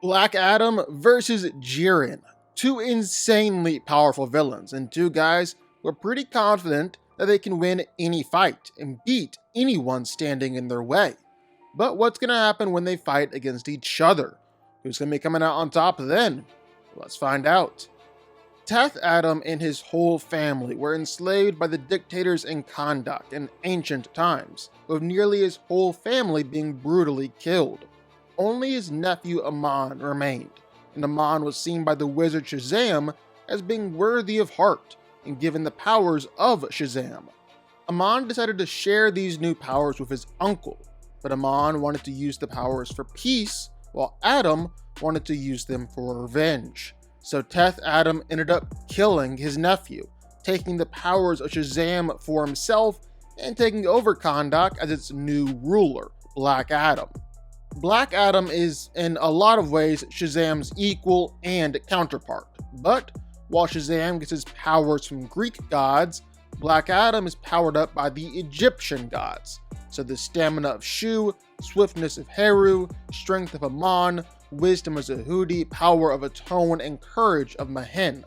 Black Adam versus Jiren. Two insanely powerful villains, and two guys who are pretty confident that they can win any fight and beat anyone standing in their way. But what's going to happen when they fight against each other? Who's going to be coming out on top then? Let's find out. Teth Adam and his whole family were enslaved by the dictators in Kandak in ancient times, with nearly his whole family being brutally killed. Only his nephew Amon remained, and Amon was seen by the wizard Shazam as being worthy of heart and given the powers of Shazam. Amon decided to share these new powers with his uncle, but Amon wanted to use the powers for peace, while Adam wanted to use them for revenge. So Teth Adam ended up killing his nephew, taking the powers of Shazam for himself and taking over Kandak as its new ruler, Black Adam. Black Adam is, in a lot of ways, Shazam's equal and counterpart. But while Shazam gets his powers from Greek gods, Black Adam is powered up by the Egyptian gods. So the stamina of Shu, swiftness of Heru, strength of Amon, wisdom of Zahudi, power of Atone, and courage of Mahen.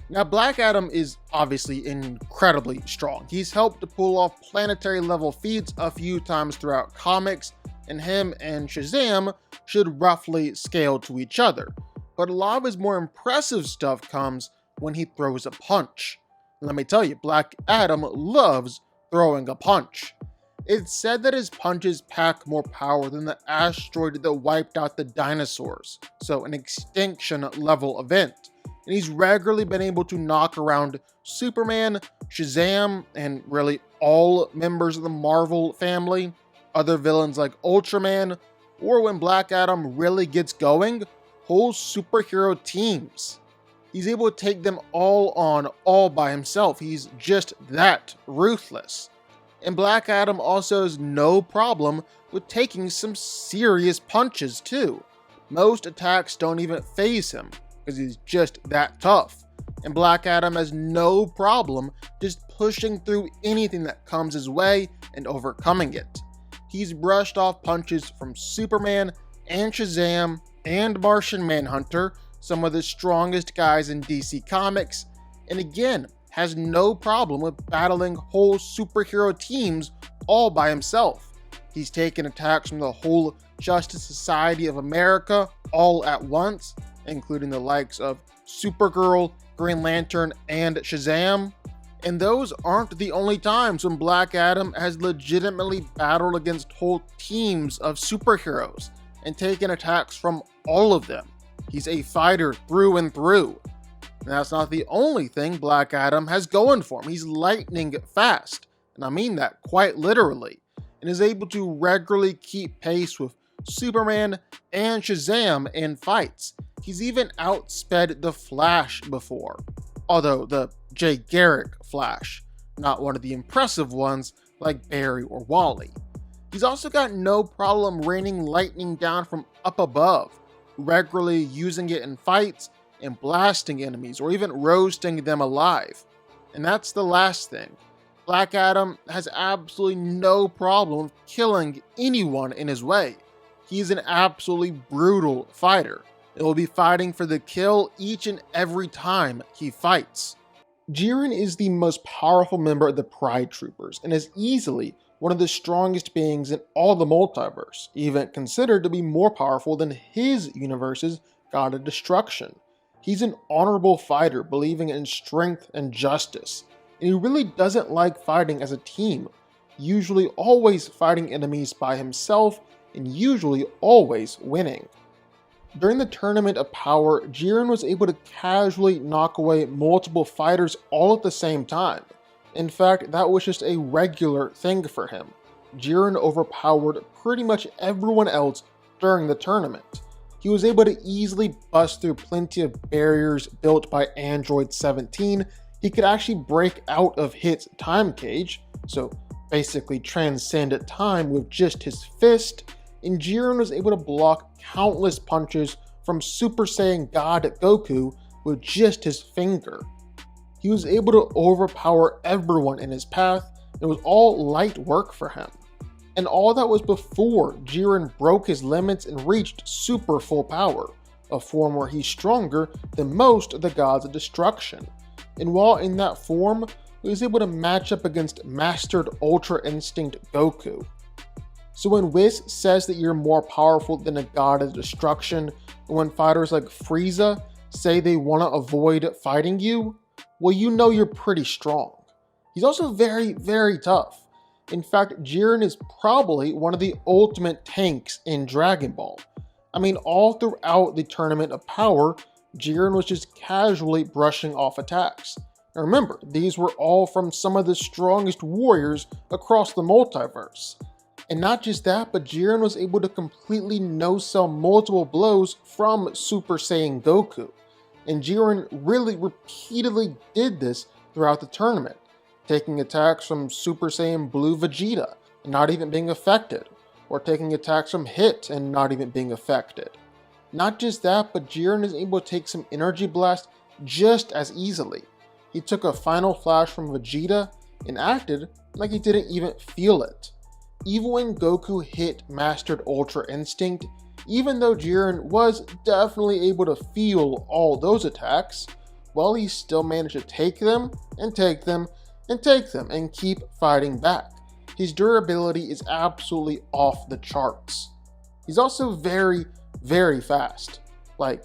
Now, Black Adam is obviously incredibly strong. He's helped to pull off planetary level feats a few times throughout comics, and him and Shazam should roughly scale to each other. But a lot of his more impressive stuff comes when he throws a punch. Let me tell you, Black Adam loves throwing a punch. It's said that his punches pack more power than the asteroid that wiped out the dinosaurs, so an extinction level event. And he's regularly been able to knock around Superman, Shazam, and really all members of the Marvel family, other villains like Ultraman, or when Black Adam really gets going, whole superhero teams. He's able to take them all on all by himself. He's just that ruthless. And Black Adam also has no problem with taking some serious punches too. Most attacks don't even faze him because he's just that tough. And Black Adam has no problem just pushing through anything that comes his way and overcoming it. He's brushed off punches from Superman and Shazam and Martian Manhunter, some of the strongest guys in DC Comics, and again, has no problem with battling whole superhero teams all by himself. He's taken attacks from the whole Justice Society of America all at once, including the likes of Supergirl, Green Lantern, and Shazam. And those aren't the only times when Black Adam has legitimately battled against whole teams of superheroes and taken attacks from all of them. He's a fighter through and through. And that's not the only thing Black Adam has going for him. He's lightning fast, and I mean that quite literally, and is able to regularly keep pace with Superman and Shazam in fights. He's even outsped the Flash before, although the Jay Garrick Flash, not one of the impressive ones like Barry or Wally. He's also got no problem raining lightning down from up above, regularly using it in fights and blasting enemies or even roasting them alive. And that's the last thing. Black Adam has absolutely no problem killing anyone in his way. He's an absolutely brutal fighter and will be fighting for the kill each and every time he fights. Jiren is the most powerful member of the Pride Troopers and is easily one of the strongest beings in all the multiverse, even considered to be more powerful than his universe's God of Destruction. He's an honorable fighter, believing in strength and justice, and he really doesn't like fighting as a team, usually always fighting enemies by himself and usually always winning. During the Tournament of Power, Jiren was able to casually knock away multiple fighters all at the same time. In fact, that was just a regular thing for him. Jiren overpowered pretty much everyone else during the tournament. He was able to easily bust through plenty of barriers built by Android 17. He could actually break out of Hit's time cage, so basically transcend time with just his fist, and Jiren was able to block countless punches from Super Saiyan God Goku with just his finger. He was able to overpower everyone in his path, and it was all light work for him. And all that was before Jiren broke his limits and reached super full power, a form where he's stronger than most of the gods of destruction. And while in that form, he was able to match up against mastered Ultra Instinct Goku. So when Whis says that you're more powerful than a god of destruction, and when fighters like Frieza say they want to avoid fighting you, well, you know you're pretty strong. He's also very, very tough. In fact, Jiren is probably one of the ultimate tanks in Dragon Ball. I mean, all throughout the Tournament of Power, Jiren was just casually brushing off attacks. Now remember, these were all from some of the strongest warriors across the multiverse. And not just that, but Jiren was able to completely no-sell multiple blows from Super Saiyan Goku. And Jiren really repeatedly did this throughout the tournament, taking attacks from Super Saiyan Blue Vegeta and not even being affected, or taking attacks from Hit and not even being affected. Not just that, but Jiren is able to take some Energy Blast just as easily. He took a Final Flash from Vegeta and acted like he didn't even feel it. Even when Goku hit Mastered Ultra Instinct, even though Jiren was definitely able to feel all those attacks, well, he still managed to take them and take them and take them and keep fighting back. His durability is absolutely off the charts. He's also very, very fast. Like,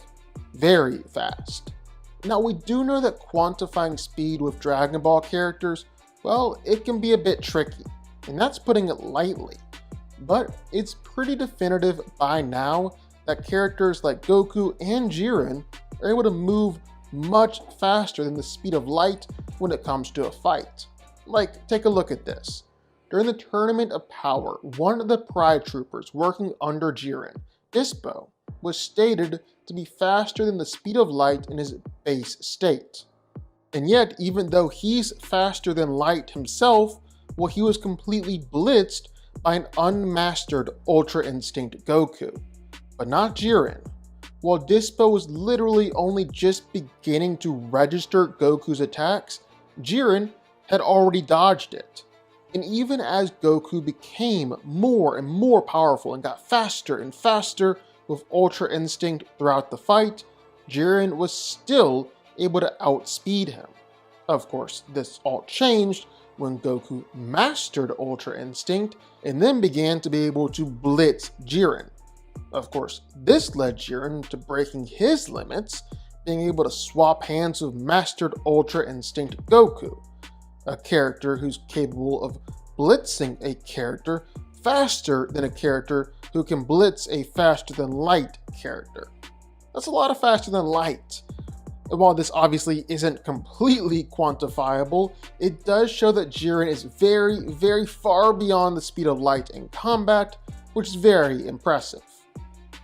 very fast. Now, we do know that quantifying speed with Dragon Ball characters, well, it can be a bit tricky, and that's putting it lightly. But it's pretty definitive by now that characters like Goku and Jiren are able to move much faster than the speed of light when it comes to a fight. Like, take a look at this. During the Tournament of Power, one of the Pride Troopers working under Jiren, Dispo, was stated to be faster than the speed of light in his base state. And yet, even though he's faster than light himself, well, he was completely blitzed by an unmastered Ultra Instinct Goku. But not Jiren. While Dispo was literally only just beginning to register Goku's attacks, Jiren had already dodged it. And even as Goku became more and more powerful and got faster and faster with Ultra Instinct throughout the fight, Jiren was still able to outspeed him. Of course, this all changed when Goku mastered Ultra Instinct and then began to be able to blitz Jiren. Of course, this led Jiren to breaking his limits, being able to swap hands with mastered Ultra Instinct Goku, a character who's capable of blitzing a character faster than a character who can blitz a faster than light character. That's a lot of faster than light. And while this obviously isn't completely quantifiable, it does show that Jiren is very, very far beyond the speed of light in combat, which is very impressive.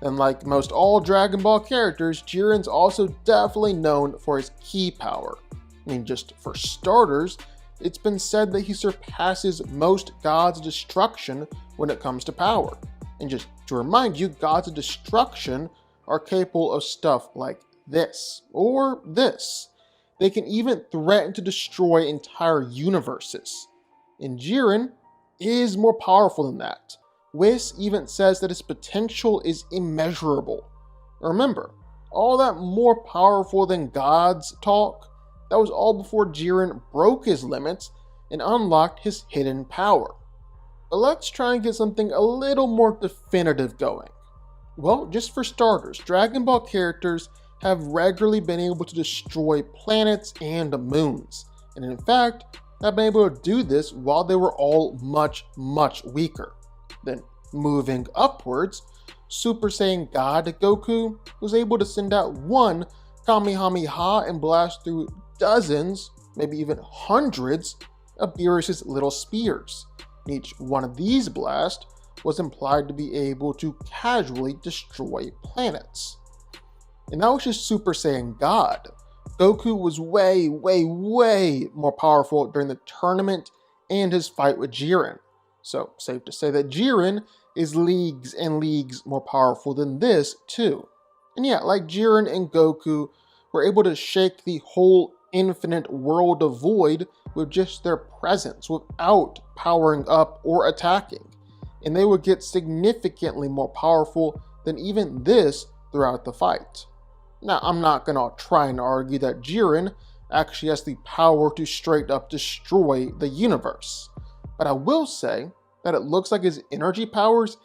And like most all Dragon Ball characters, Jiren's also definitely known for his ki power. I mean, just for starters, it's been said that he surpasses most gods of destruction when it comes to power. And just to remind you, gods of destruction are capable of stuff like this, or this. They can even threaten to destroy entire universes. And Jiren is more powerful than that. Whis even says that his potential is immeasurable. Remember, all that more powerful than gods talk, that was all before Jiren broke his limits and unlocked his hidden power. But let's try and get something a little more definitive going. Well, just for starters, Dragon Ball characters have regularly been able to destroy planets and moons, and in fact, have been able to do this while they were all much, much weaker. Then, moving upwards, Super Saiyan God Goku was able to send out one Kamehameha and blast through dozens, maybe even hundreds, of Beerus's little spears. And each one of these blasts was implied to be able to casually destroy planets. And that was just Super Saiyan God. Goku was way, way, way more powerful during the tournament and his fight with Jiren. So, safe to say that Jiren is leagues and leagues more powerful than this, too. And yeah, like Jiren and Goku were able to shake the whole infinite world of Void with just their presence, without powering up or attacking. and they would get significantly more powerful than even this throughout the fight. Now, I'm not going to try and argue that Jiren actually has the power to straight up destroy the universe, but I will say that it looks like his energy powers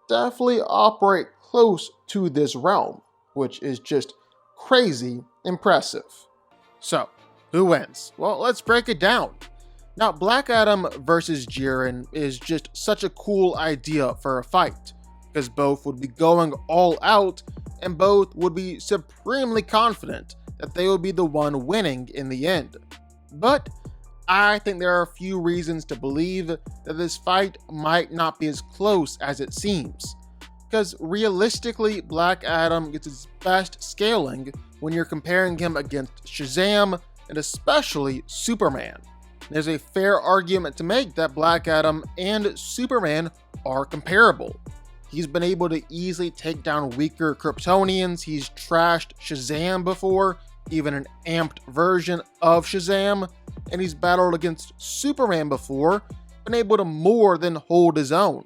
definitely operate close to this realm, which is just crazy impressive. So, who wins? Well, let's break it down. Now, Black Adam versus Jiren is just such a cool idea for a fight, because both would be going all out and both would be supremely confident that they would be the one winning in the end. But I think there are a few reasons to believe that this fight might not be as close as it seems. Because realistically, Black Adam gets his best scaling when you're comparing him against Shazam and especially Superman. There's a fair argument to make that Black Adam and Superman are comparable. He's been able to easily take down weaker Kryptonians, he's trashed Shazam before, even an amped version of Shazam, and he's battled against Superman before, been able to more than hold his own.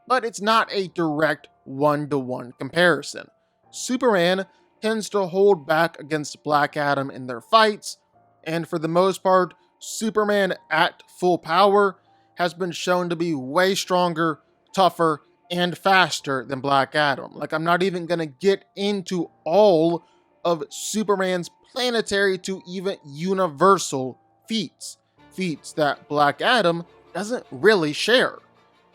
But it's not a direct one-to-one comparison. Superman tends to hold back against Black Adam in their fights, and for the most part, Superman at full power has been shown to be way stronger, tougher, and faster than Black Adam. Like, I'm not even gonna get into all of Superman's planetary to even universal feats that Black Adam doesn't really share.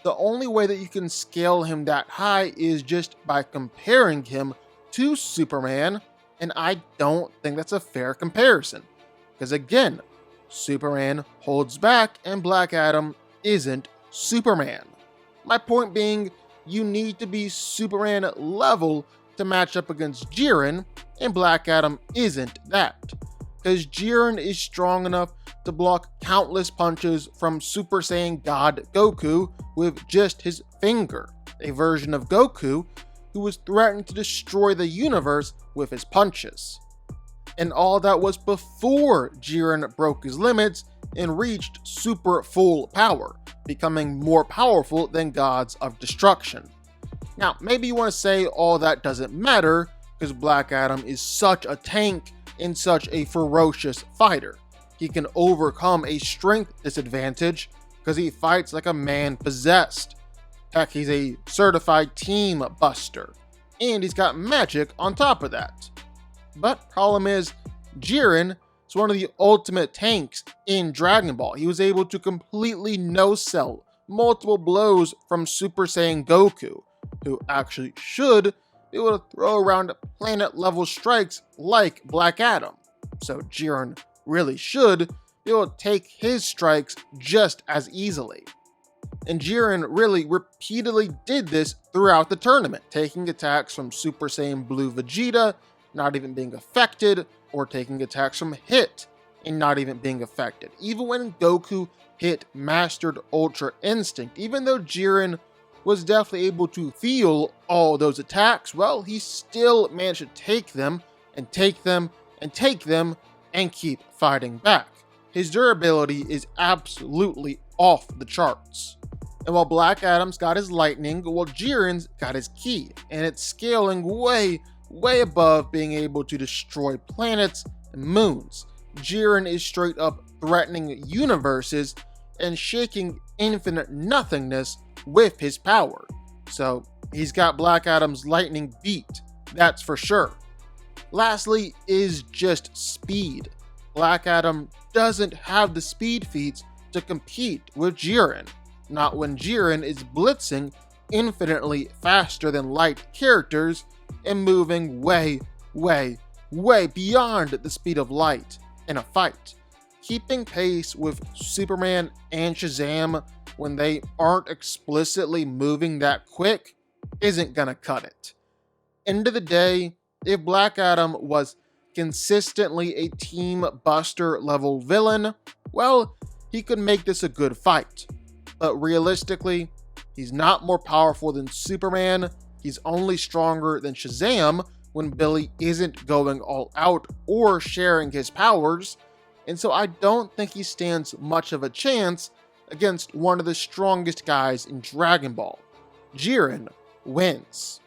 The only way that you can scale him that high is just by comparing him to Superman, and I don't think that's a fair comparison. Because again, Superman holds back and Black Adam isn't Superman. My point being, you need to be Superman level to match up against Jiren, and Black Adam isn't that. Because Jiren is strong enough to block countless punches from Super Saiyan God Goku with just his finger, a version of Goku who was threatened to destroy the universe with his punches. And all that was before Jiren broke his limits and reached super full power, becoming more powerful than gods of destruction. Now, maybe you want to say all that doesn't matter because Black Adam is such a tank and such a ferocious fighter. He can overcome a strength disadvantage because he fights like a man possessed. Heck, he's a certified team buster, and he's got magic on top of that. But problem is, Jiren is one of the ultimate tanks in Dragon Ball. He was able to completely no-sell multiple blows from Super Saiyan Goku, who actually should be able to throw around planet-level strikes like Black Adam. So Jiren really should be able to take his strikes just as easily. And Jiren really repeatedly did this throughout the tournament, taking attacks from Super Saiyan Blue Vegeta, not even being affected, or taking attacks from Hit and not even being affected. Even when Goku hit Mastered Ultra Instinct, even though Jiren was definitely able to feel all those attacks, well, he still managed to take them and take them and take them and keep fighting back. His durability is absolutely off the charts. And while Black Adam's got his lightning, well, Jiren's got his ki, and it's scaling way above being able to destroy planets and moons. Jiren is straight up threatening universes and shaking infinite nothingness with his power. So he's got Black Adam's lightning beat, that's for sure. Lastly is just speed. Black Adam doesn't have the speed feats to compete with Jiren. Not when Jiren is blitzing infinitely faster than light characters and moving way beyond the speed of light in a fight. Keeping pace with Superman and Shazam when they aren't explicitly moving that quick isn't gonna cut it. End of the day, if Black Adam was consistently a team buster level villain, well, he could make this a good fight. But realistically, he's not more powerful than Superman. He's only stronger than Shazam when Billy isn't going all out or sharing his powers, and so I don't think he stands much of a chance against one of the strongest guys in Dragon Ball. Jiren wins.